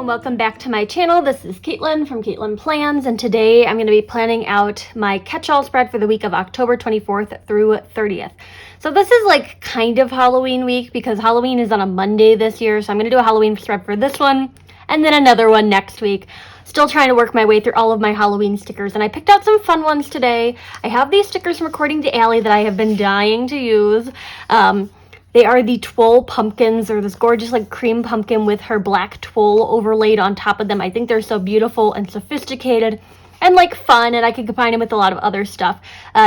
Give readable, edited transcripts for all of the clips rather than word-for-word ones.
and welcome back to my channel. This is Caitlin from Caitlin Plans, and today I'm going to be planning out my catch-all spread for the week of October 24th through 30th. So this is like kind of Halloween week because Halloween is on a Monday this year, so I'm going to do a Halloween spread for this one and then another one next week. Still trying to work my way through all of my Halloween stickers, and I picked out some fun ones today. I have these stickers from According to Allie that I have been dying to use. They are the Toile pumpkins. They're this gorgeous like cream pumpkin with her black Toile overlaid on top of them. I think they're so beautiful and sophisticated and like fun, and I can combine them with a lot of other stuff.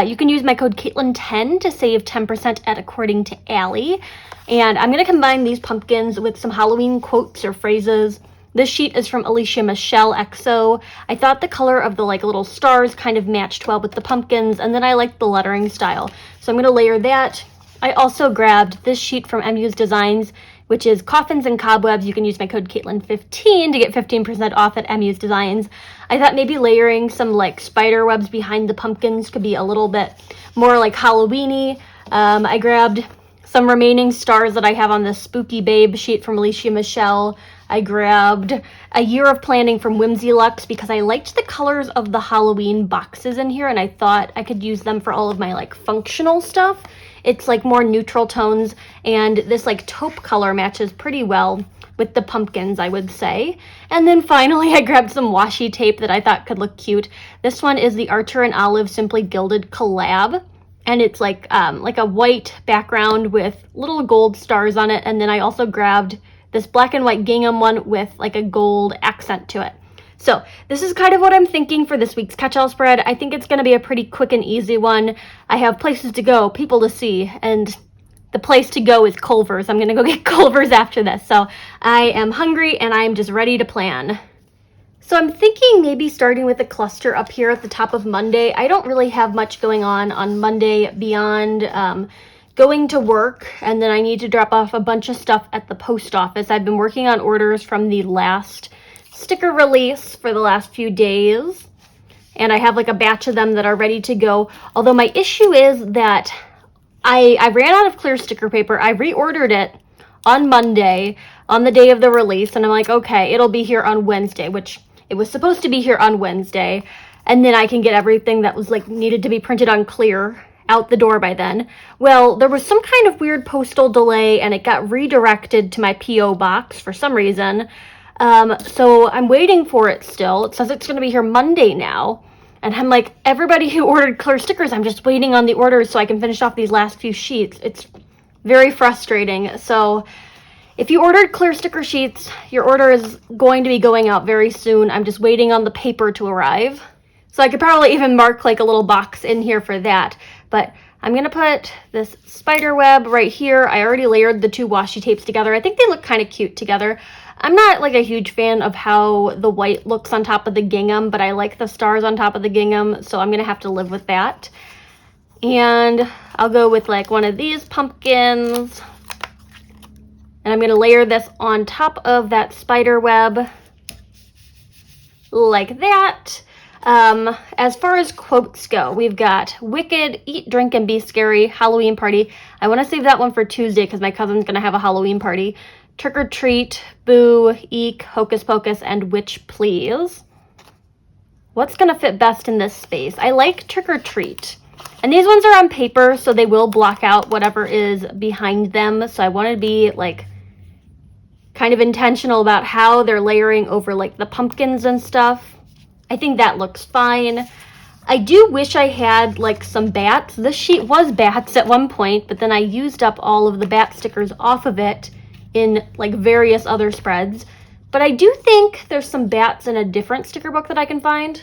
You can use my code Caitlin10 to save 10% at According to Allie. And I'm going to combine these pumpkins with some Halloween quotes or phrases. This sheet is from Alicia Michelle XO. I thought the color of the like little stars kind of matched well with the pumpkins, and then I liked the lettering style. So I'm going to layer that. I also grabbed this sheet from Emmuse Designs, which is Coffins and Cobwebs. You can use my code Caitlin15 to get 15% off at Emmuse Designs. I thought maybe layering some like spider webs behind the pumpkins could be a little bit more like Halloween-y. I grabbed some remaining stars that I have on this Spooky Babe sheet from Alicia Michelle. I grabbed A Year of Planning from Whimsy Luxe because I liked the colors of the Halloween boxes in here, and I thought I could use them for all of my like functional stuff. It's like more neutral tones, and this like taupe color matches pretty well with the pumpkins, I would say. And then finally I grabbed some washi tape that I thought could look cute. This one is the Archer and Olive Simply Gilded collab, and it's like a white background with little gold stars on it. And then I also grabbed this black and white gingham one with like a gold accent to it. So this is kind of what I'm thinking for this week's catch-all spread. I think it's going to be a pretty quick and easy one. I have places to go, people to see, and the place to go is Culver's. I'm going to go get Culver's after this. So I am hungry and I'm just ready to plan. So I'm thinking maybe starting with a cluster up here at the top of Monday. I don't really have much going on Monday beyond going to work, and then I need to drop off a bunch of stuff at the post office. I've been working on orders from the last sticker release for the last few days, and I have like a batch of them that are ready to go. Although my issue is that I ran out of clear sticker paper. I reordered it on Monday on the day of the release, and I'm like, okay, it'll be here on Wednesday, which it was supposed to be here on Wednesday, and then I can get everything that was like needed to be printed on clear out the door by then. Well, there was some kind of weird postal delay, and it got redirected to my P.O. box for some reason. So I'm waiting for it still. It says it's going to be here Monday now. And I'm like, everybody who ordered clear stickers, I'm just waiting on the orders so I can finish off these last few sheets. It's very frustrating. So if you ordered clear sticker sheets, your order is going to be going out very soon. I'm just waiting on the paper to arrive. So I could probably even mark like a little box in here for that. But I'm going to put this spider web right here. I already layered the two washi tapes together. I think they look kind of cute together. I'm not like a huge fan of how the white looks on top of the gingham, but I like the stars on top of the gingham, so I'm going to have to live with that. And I'll go with like one of these pumpkins. And I'm going to layer this on top of that spider web like that. As far as quotes go, we've got Wicked, Eat, Drink, and Be Scary, Halloween Party. I want to save that one for Tuesday because my cousin's going to have a Halloween party. Trick or Treat, Boo, Eek, Hocus Pocus, and Witch Please. What's going to fit best in this space? I like Trick or Treat. And these ones are on paper, so they will block out whatever is behind them. So I want to be like kind of intentional about how they're layering over like the pumpkins and stuff. I think that looks fine. I do wish I had like some bats. This sheet was bats at one point, but then I used up all of the bat stickers off of it in like various other spreads. But I do think there's some bats in a different sticker book that I can find.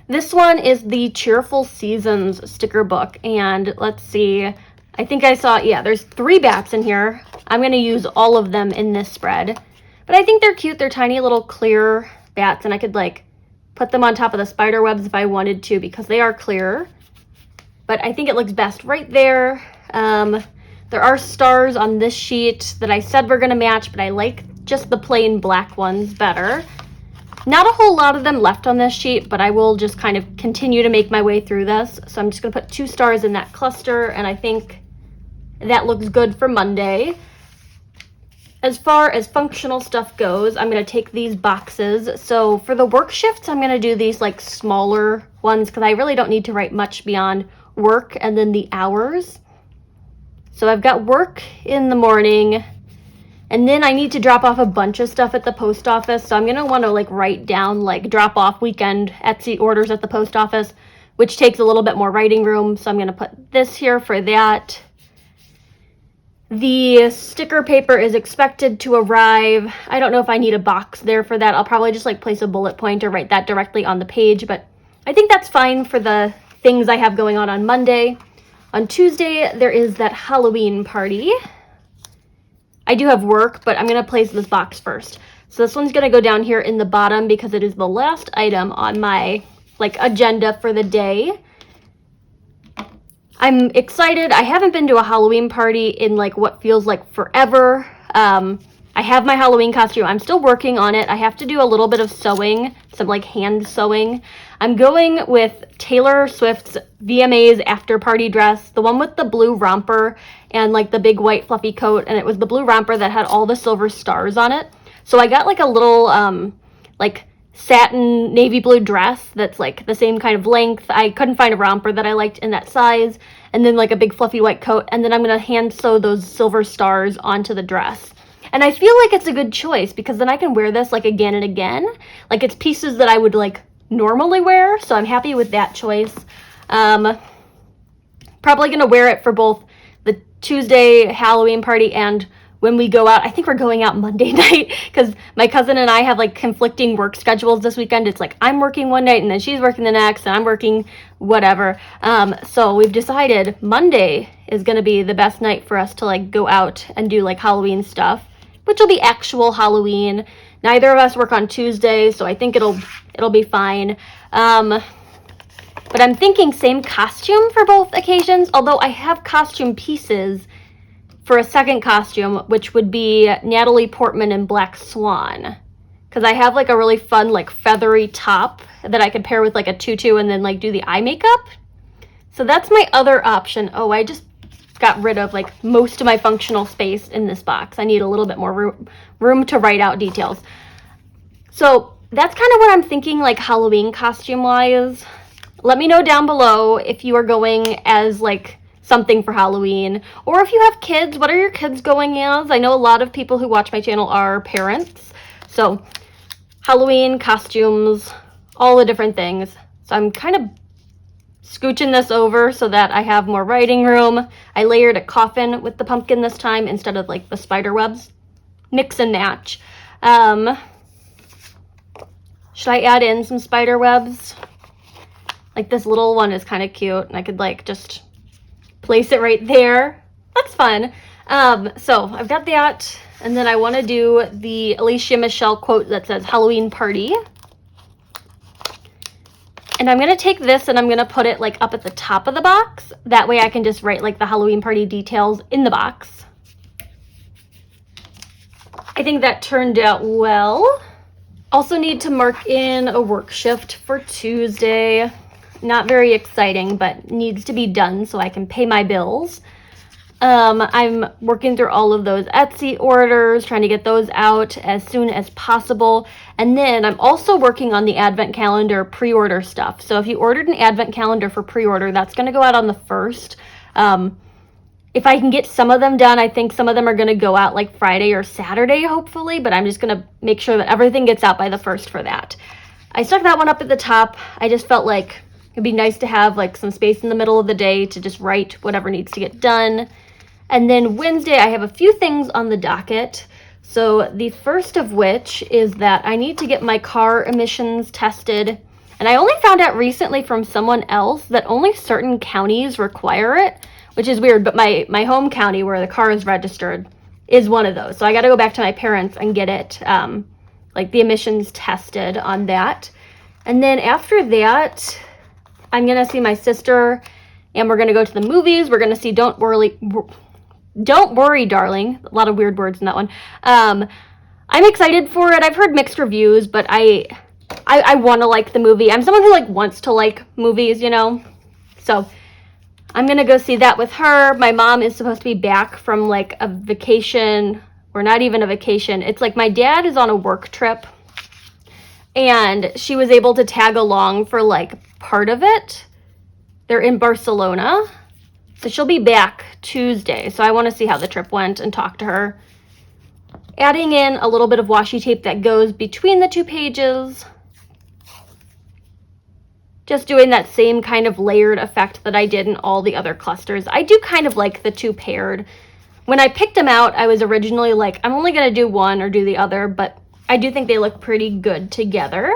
This one is the Cheerful Seasons sticker book, and let's see, I think I saw, yeah, there's 3 bats in here. I'm going to use all of them in this spread, but I think they're cute. They're tiny little clear bats, and I could like put them on top of the spider webs if I wanted to because they are clear, but I think it looks best right there. There are stars on this sheet that I said were going to match, but I like just the plain black ones better. Not a whole lot of them left on this sheet, but I will just kind of continue to make my way through this. So I'm just going to put 2 stars in that cluster, and I think that looks good for Monday. as far as functional stuff goes, I'm going to take these boxes. So for the work shifts, I'm going to do these like smaller ones because I really don't need to write much beyond work and then the hours. So I've got work in the morning, and then I need to drop off a bunch of stuff at the post office. So I'm going to want to like write down like drop off weekend Etsy orders at the post office, which takes a little bit more writing room. So I'm going to put this here for that. The sticker paper is expected to arrive. I don't know if I need a box there for that. I'll probably just like place a bullet point or write that directly on the page, but I think that's fine for the things I have going on Monday. On Tuesday, there is that Halloween party. I do have work, but I'm going to place this box first. So this one's going to go down here in the bottom because it is the last item on my like agenda for the day. I'm excited. I haven't been to a Halloween party in like what feels like forever. I have my Halloween costume. I'm still working on it. I have to do a little bit of sewing, some like hand sewing. I'm going with Taylor Swift's VMA's after party dress, the one with the blue romper and like the big white fluffy coat, and it was the blue romper that had all the silver stars on it. So I got like a little like satin navy blue dress that's like the same kind of length. I couldn't find a romper that I liked in that size, and then like a big fluffy white coat, and then I'm going to hand sew those silver stars onto the dress. And I feel like it's a good choice because then I can wear this like again and again. Like it's pieces that I would like normally wear, so I'm happy with that choice. Probably going to wear it for both the Tuesday Halloween party and when we go out. I think we're going out Monday night because my cousin and I have like conflicting work schedules this weekend. It's like I'm working one night and then she's working the next and I'm working whatever. So we've decided Monday is going to be the best night for us to like go out and do like Halloween stuff, which will be actual Halloween. Neither of us work on Tuesday, so I think it'll be fine. But I'm thinking same costume for both occasions, although I have costume pieces for a second costume, which would be Natalie Portman in Black Swan. Because I have like a really fun like feathery top that I could pair with like a tutu and then like do the eye makeup. So that's my other option. Oh, I just got rid of like most of my functional space in this box. I need a little bit more room to write out details. So that's kind of what I'm thinking like Halloween costume wise. Let me know down below if you are going as like something for Halloween, or if you have kids, what are your kids going as? I know a lot of people who watch my channel are parents, so Halloween costumes, all the different things. So I'm kind of scooching this over so that I have more writing room. I layered a coffin with the pumpkin this time instead of like the spider webs. Mix and match. Should I add in some spider webs? Like this little one is kind of cute, and I could like just place it right there. That's fun. So I've got that, and then I want to do the Alicia Michelle quote that says Halloween party. And I'm going to take this and I'm going to put it like up at the top of the box. That way I can just write like the Halloween party details in the box. I think that turned out well. Also need to mark in a work shift for Tuesday. Not very exciting, but needs to be done so I can pay my bills. I'm working through all of those Etsy orders, trying to get those out as soon as possible. And then I'm also working on the Advent calendar pre-order stuff. So if you ordered an Advent calendar for pre-order, that's going to go out on the 1st. If I can get some of them done, I think some of them are going to go out like Friday or Saturday, hopefully. But I'm just going to make sure that everything gets out by the 1st for that. I stuck that one up at the top. I just felt like it'd be nice to have like some space in the middle of the day to just write whatever needs to get done. And then Wednesday, I have a few things on the docket. So the first of which is that I need to get my car emissions tested. And I only found out recently from someone else that only certain counties require it, which is weird. But my home county where the car is registered is one of those. So I got to go back to my parents and get it, like the emissions tested on that. And then after that, I'm going to see my sister and we're going to go to the movies. We're going to see Don't Worry, Darling. A lot of weird words in that one. I'm excited for it. I've heard mixed reviews, but I want to like the movie. I'm someone who like wants to like movies, you know. So I'm going to go see that with her. My mom is supposed to be back from like a vacation or not even a vacation. It's like my dad is on a work trip, and she was able to tag along for like part of it. They're in Barcelona, so she'll be back Tuesday. So I want to see how the trip went and talk to her. Adding in a little bit of washi tape that goes between the two pages. Just doing that same kind of layered effect that I did in all the other clusters. I do kind of like the two paired. When I picked them out, I was originally like, I'm only going to do one or do the other, but I do think they look pretty good together.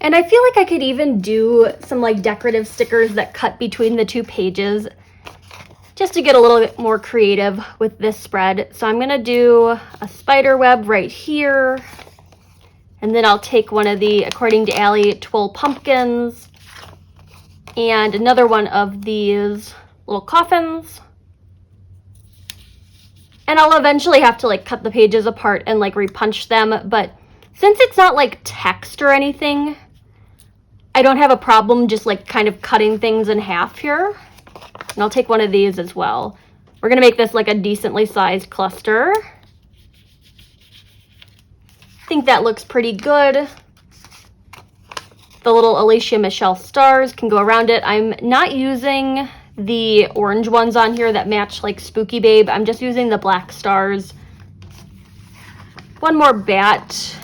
And I feel like I could even do some like decorative stickers that cut between the two pages just to get a little bit more creative with this spread. So I'm gonna do a spider web right here. And then I'll take one of the, according to Allie, Toile pumpkins and another one of these little coffins. And I'll eventually have to like cut the pages apart and like repunch them, but since it's not like text or anything, I don't have a problem just like kind of cutting things in half here. And I'll take one of these as well. We're gonna make this like a decently sized cluster. I think that looks pretty good. The little Alicia Michelle stars can go around it. I'm not using the orange ones on here that match like Spooky Babe. I'm just using the black stars. One more bat.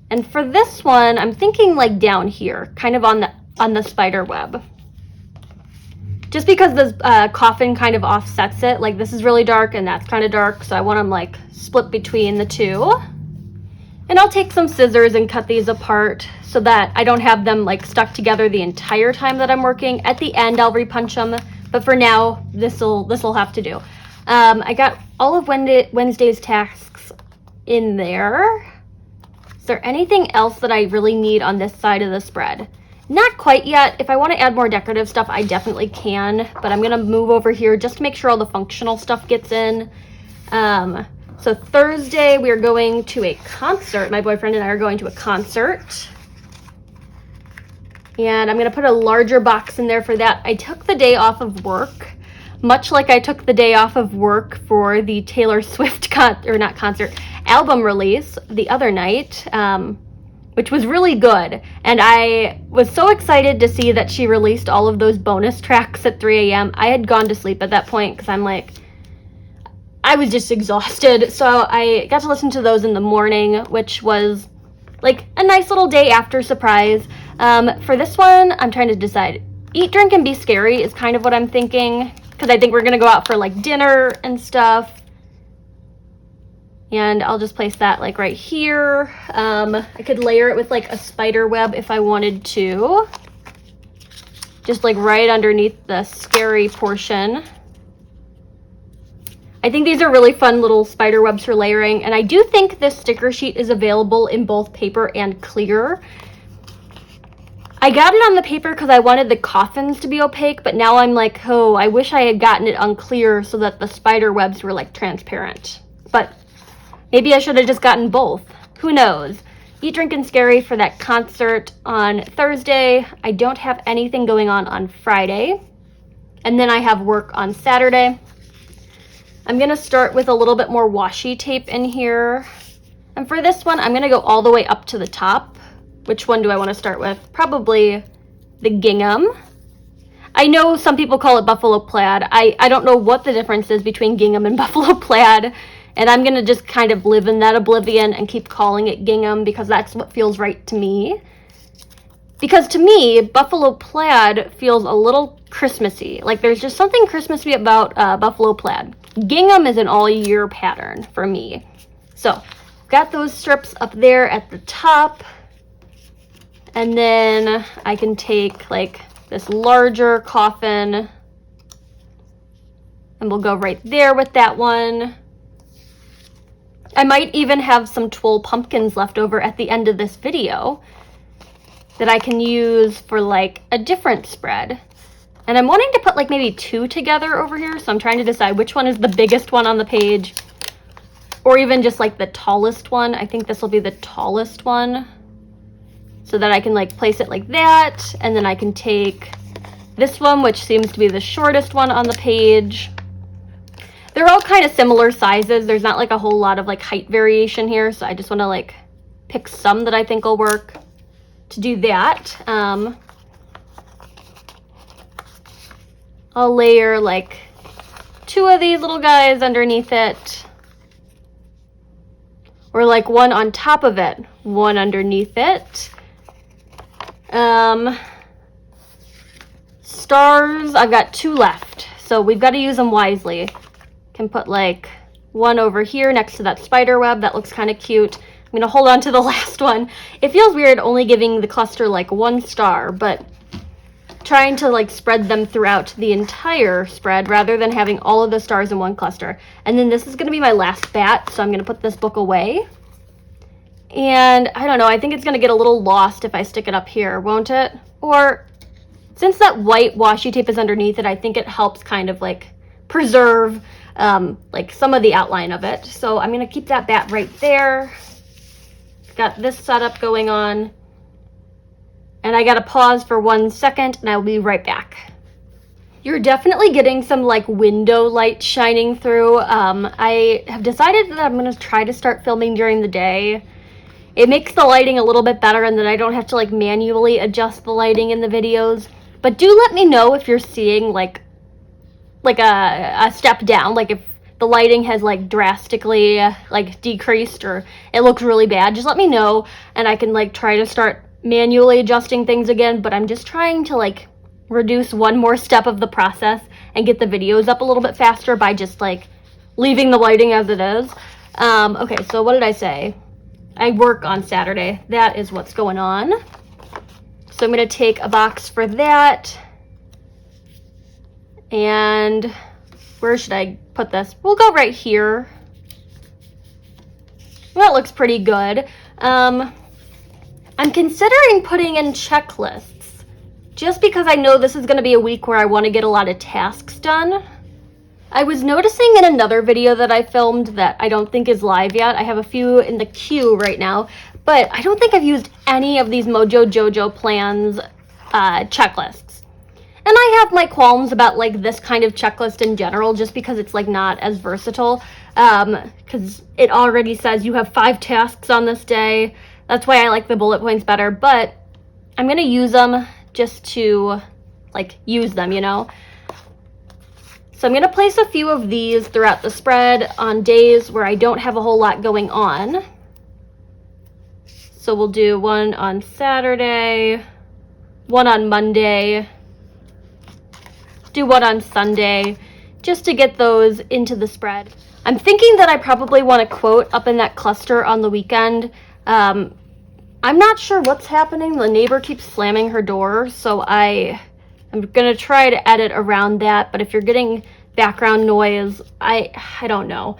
And for this one, I'm thinking like down here, kind of on the spider web. Just because the coffin kind of offsets it. Like this is really dark and that's kind of dark, so I want them like split between the two. And I'll take some scissors and cut these apart so that I don't have them like stuck together the entire time that I'm working. At the end, I'll repunch them, but for now, this'll have to do. I got all of Wednesday's tasks in there. Is there anything else that I really need on this side of the spread? Not quite yet. If I want to add more decorative stuff, I definitely can, but I'm gonna move over here just to make sure all the functional stuff gets in. So Thursday, we are going to a concert. My boyfriend and I are going to a concert. And I'm gonna put a larger box in there for that. I took the day off of work, much like I took the day off of work for the Taylor Swift album release the other night, which was really good. And I was so excited to see that she released all of those bonus tracks at 3 a.m. I had gone to sleep at that point because I was just exhausted. So I got to listen to those in the morning, which was like a nice little day after surprise. For this one, I'm trying to decide. Eat, drink, and be scary is kind of what I'm thinking, because I think we're gonna go out for like dinner and stuff. And I'll just place that like right here. I could layer it with like a spider web if I wanted to. Just like right underneath the scary portion. I think these are really fun little spider webs for layering. And I do think this sticker sheet is available in both paper and clear. I got it on the paper because I wanted the coffins to be opaque, but now I'm like, oh, I wish I had gotten it unclear so that the spider webs were like transparent. But maybe I should have just gotten both. Who knows? Eat, drink, and scary for that concert on Thursday. I don't have anything going on Friday. And then I have work on Saturday. I'm gonna start with a little bit more washi tape in here. And for this one, I'm gonna go all the way up to the top. Which one do I want to start with? Probably the gingham. I know some people call it buffalo plaid. I don't know what the difference is between gingham and buffalo plaid. And I'm gonna just kind of live in that oblivion and keep calling it gingham because that's what feels right to me. Because to me, buffalo plaid feels a little Christmassy. Like there's just something Christmassy about buffalo plaid. Gingham is an all-year pattern for me. So, got those strips up there at the top. And then I can take like this larger coffin and we'll go right there with that one. I might even have some Toile pumpkins left over at the end of this video that I can use for like a different spread. And I'm wanting to put like maybe two together over here, so I'm trying to decide which one is the biggest one on the page, or even just like the tallest one. I think this will be the tallest one, so that I can like place it like that, and then I can take this one, which seems to be the shortest one on the page. They're all kind of similar sizes. There's not like a whole lot of like height variation here, so I just want to like pick some that I think will work to do that. I'll layer like 2 of these little guys underneath it, or like one on top of it, one underneath it. Stars, I've got 2 left, so we've got to use them wisely. Can put like one over here next to that spider web. That looks kind of cute. I'm gonna hold on to the last one. It feels weird only giving the cluster like 1 star, but trying to like spread them throughout the entire spread rather than having all of the stars in one cluster. And then this is gonna be my last bat, so I'm gonna put this book away. And I don't know, I think it's gonna get a little lost if I stick it up here, won't it? Or since that white washi tape is underneath it, I think it helps kind of like preserve like some of the outline of it. So I'm gonna keep that bat right there. Got this setup going on. And I gotta pause for 1 second and I'll be right back. You're definitely getting some like window light shining through. I have decided that I'm gonna try to start filming during the day. It makes the lighting a little bit better and then I don't have to like manually adjust the lighting in the videos. But do let me know if you're seeing like a step down, like if the lighting has like drastically like decreased or it looks really bad. Just let me know and I can like try to start manually adjusting things again, but I'm just trying to like reduce one more step of the process and get the videos up a little bit faster by just like leaving the lighting as it is. Okay, so what did I say? I work on Saturday. That is what's going on. So I'm gonna take a box for that. And where should I put this? We'll go right here. That looks pretty good. I'm considering putting in checklists just because I know this is going to be a week where I want to get a lot of tasks done. I was noticing in another video that I filmed that I don't think is live yet. I have a few in the queue right now, but I don't think I've used any of these Mojo Jojo plans checklists. And I have my qualms about like this kind of checklist in general, just because it's like not as versatile, because it already says you have 5 tasks on this day. That's why I like the bullet points better, but I'm gonna use them just to like use them, you know? So I'm gonna place a few of these throughout the spread on days where I don't have a whole lot going on. So we'll do one on Saturday, one on Monday, do one on Sunday, just to get those into the spread. I'm thinking that I probably want a quote up in that cluster on the weekend. I'm not sure what's happening. The neighbor keeps slamming her door, so I'm gonna try to edit around that, but if you're getting background noise, I don't know.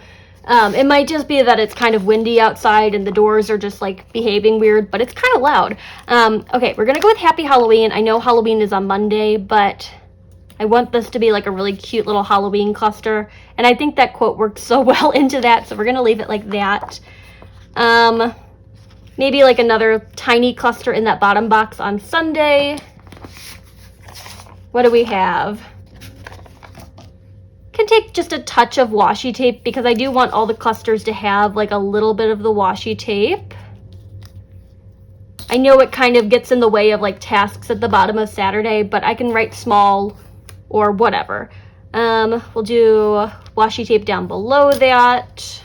It might just be that it's kind of windy outside and the doors are just like behaving weird, but it's kind of loud. Okay, we're gonna go with Happy Halloween. I know Halloween is on Monday, but I want this to be like a really cute little Halloween cluster, and I think that quote works so well into that, so we're gonna leave it like that. Maybe like another tiny cluster in that bottom box on Sunday. What do we have? Can take just a touch of washi tape because I do want all the clusters to have like a little bit of the washi tape. I know it kind of gets in the way of like tasks at the bottom of Saturday, but I can write small or whatever. We'll do washi tape down below that.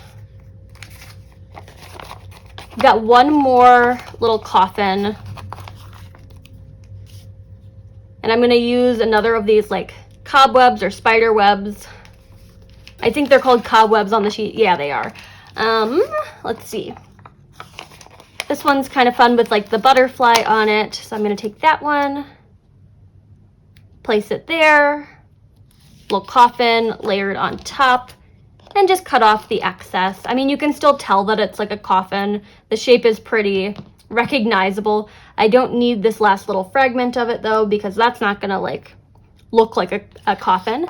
Got one more little coffin. And I'm going to use another of these like cobwebs or spider webs. I think they're called cobwebs on the sheet. Yeah, they are. Let's see. This one's kind of fun with like the butterfly on it. So I'm going to take that one, place it there, little coffin layered on top, and just cut off the excess. I mean, you can still tell that it's like a coffin. The shape is pretty recognizable. I don't need this last little fragment of it though, because that's not gonna like look like a coffin.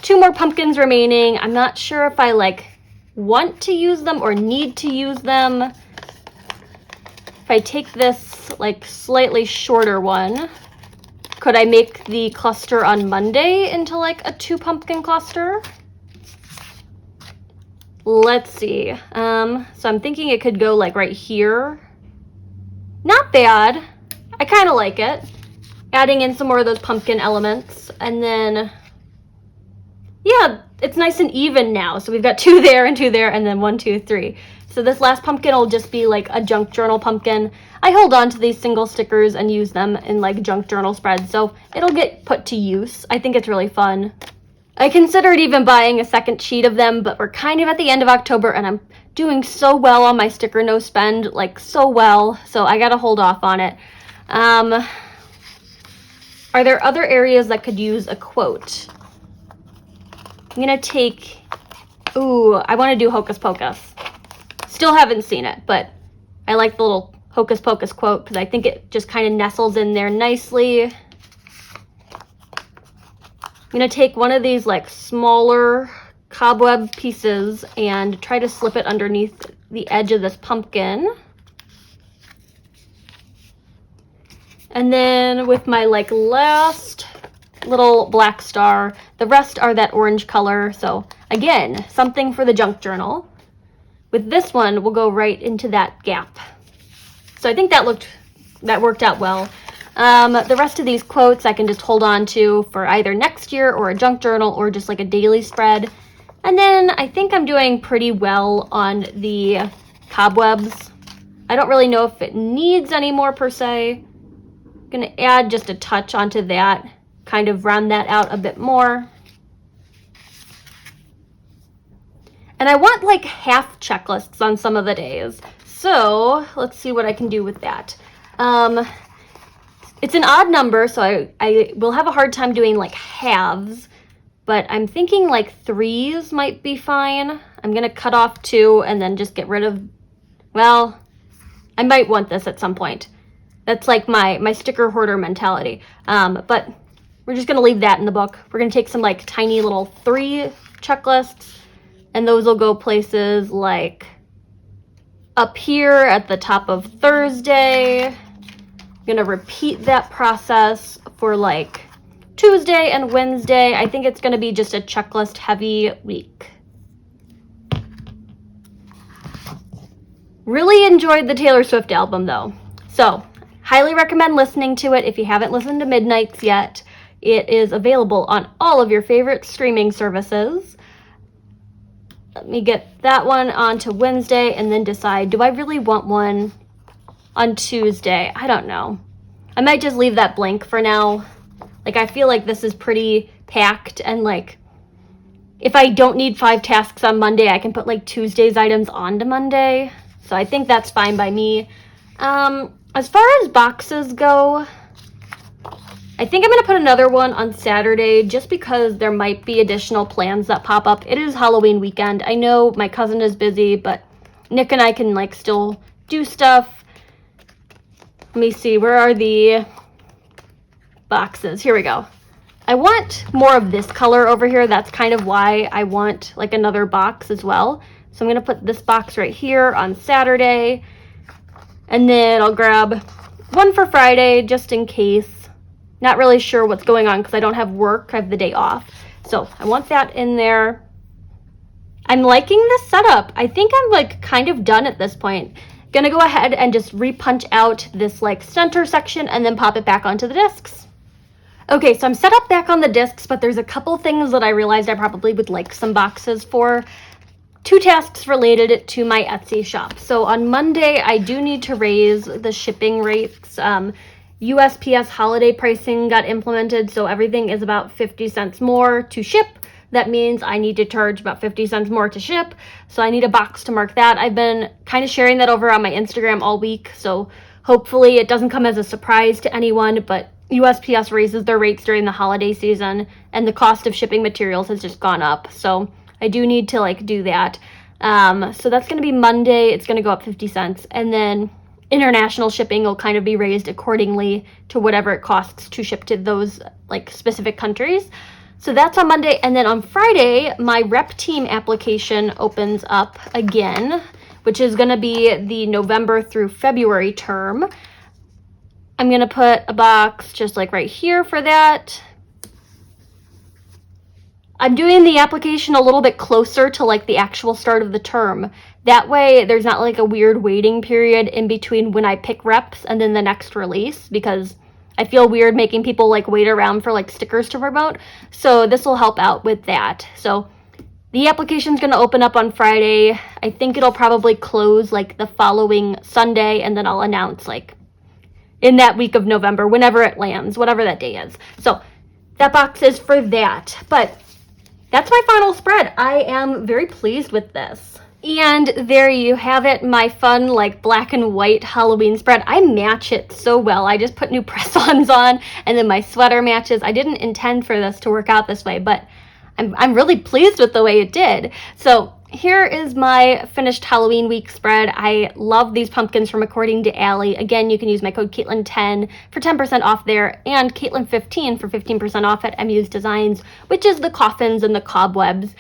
2 more pumpkins remaining. I'm not sure if I like want to use them or need to use them. If I take this like slightly shorter one, Could I make the cluster on Monday into like a 2 pumpkin cluster? Let's see. So I'm thinking it could go like right here. Not bad. I kind of like it. Adding in some more of those pumpkin elements. And then, yeah, it's nice and even now. So we've got 2 there and 2 there, and then 1, 2, 3. So this last pumpkin will just be like a junk journal pumpkin. I hold on to these single stickers and use them in like junk journal spreads, so it'll get put to use. I think it's really fun. I considered even buying a second sheet of them, but we're kind of at the end of October and I'm doing so well on my sticker no spend, like so well, so I gotta hold off on it. Are there other areas that could use a quote? I'm gonna take, I wanna do Hocus Pocus. Still haven't seen it, but I like the little Hocus Pocus quote because I think it just kind of nestles in there nicely. I'm going to take one of these like smaller cobweb pieces and try to slip it underneath the edge of this pumpkin. And then with my like last little black star, the rest are that orange color. So again, something for the junk journal. With this one, we'll go right into that gap. So I think that worked out well. The rest of these quotes I can just hold on to for either next year or a junk journal or just like a daily spread. And then I think I'm doing pretty well on the cobwebs. I don't really know if it needs any more per se. I'm gonna add just a touch onto that, kind of round that out a bit more. And I want like half checklists on some of the days. So let's see what I can do with that. It's an odd number, so I will have a hard time doing like halves, but I'm thinking like 3s might be fine. I'm gonna cut off 2 and then just get rid of, well, I might want this at some point. That's like my sticker hoarder mentality. But we're just gonna leave that in the book. We're gonna take some like tiny little 3 checklists, and those will go places like up here at the top of Thursday. I'm gonna repeat that process for like Tuesday and Wednesday. I think it's gonna be just a checklist heavy week. Really enjoyed the Taylor Swift album though. So highly recommend listening to it if you haven't listened to Midnights yet. It is available on all of your favorite streaming services. Let me get that one onto Wednesday and then decide, do I really want one on Tuesday? I don't know. I might just leave that blank for now. Like, I feel like this is pretty packed, and like, if I don't need 5 tasks on Monday, I can put like Tuesday's items onto Monday. So I think that's fine by me. As far as boxes go, I think I'm going to put another one on Saturday just because there might be additional plans that pop up. It is Halloween weekend. I know my cousin is busy, but Nick and I can like still do stuff. Let me see, where are the boxes? Here we go. I want more of this color over here. That's kind of why I want like another box as well. So I'm going to put this box right here on Saturday. And then I'll grab one for Friday just in case. Not really sure what's going on because I don't have work. I have the day off. So I want that in there. I'm liking this setup. I think I'm like kind of done at this point. Gonna go ahead and just repunch out this like center section and then pop it back onto the discs. Okay, so I'm set up back on the discs, but there's a couple things that I realized I probably would like some boxes for. 2 tasks related to my Etsy shop. So on Monday, I do need to raise the shipping rates. USPS holiday pricing got implemented, so everything is about 50 cents more to ship. That means I need to charge about 50 cents more to ship. So I need a box to mark that. I've been kind of sharing that over on my Instagram all week, so hopefully it doesn't come as a surprise to anyone, but USPS raises their rates during the holiday season, and the cost of shipping materials has just gone up. So I do need to like do that. So that's going to be Monday. It's going to go up 50 cents. And then international shipping will kind of be raised accordingly to whatever it costs to ship to those like specific countries. So that's on Monday. And then on Friday, my rep team application opens up again, which is going to be the November through February term. I'm going to put a box just like right here for that. I'm doing the application a little bit closer to like the actual start of the term. That way there's not like a weird waiting period in between when I pick reps and then the next release, because I feel weird making people like wait around for like stickers to promote. So this will help out with that. So the application's going to open up on Friday. I think it'll probably close like the following Sunday, and then I'll announce like in that week of November, whenever it lands, whatever that day is. So that box is for that. But that's my final spread. I am very pleased with this. And there you have it, my fun like black and white Halloween spread. I match it so well. I just put new press-ons on, and then my sweater matches. I didn't intend for this to work out this way, but I'm really pleased with the way it did. So here is my finished Halloween week spread. I love these pumpkins from According to Allie. Again, you can use my code Caitlin10 for 10% off there, and Caitlin15 for 15% off at Emmuse Designs, which is the coffins and the cobwebs.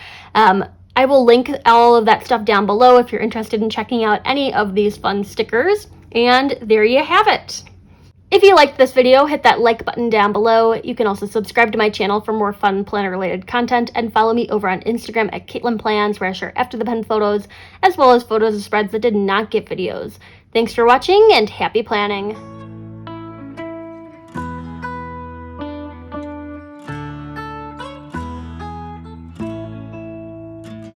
I will link all of that stuff down below if you're interested in checking out any of these fun stickers. And there you have it. If you liked this video, hit that like button down below. You can also subscribe to my channel for more fun planner-related content, and follow me over on Instagram at Caitlin Plans, where I share after the pen photos, as well as photos of spreads that did not get videos. Thanks for watching, and happy planning!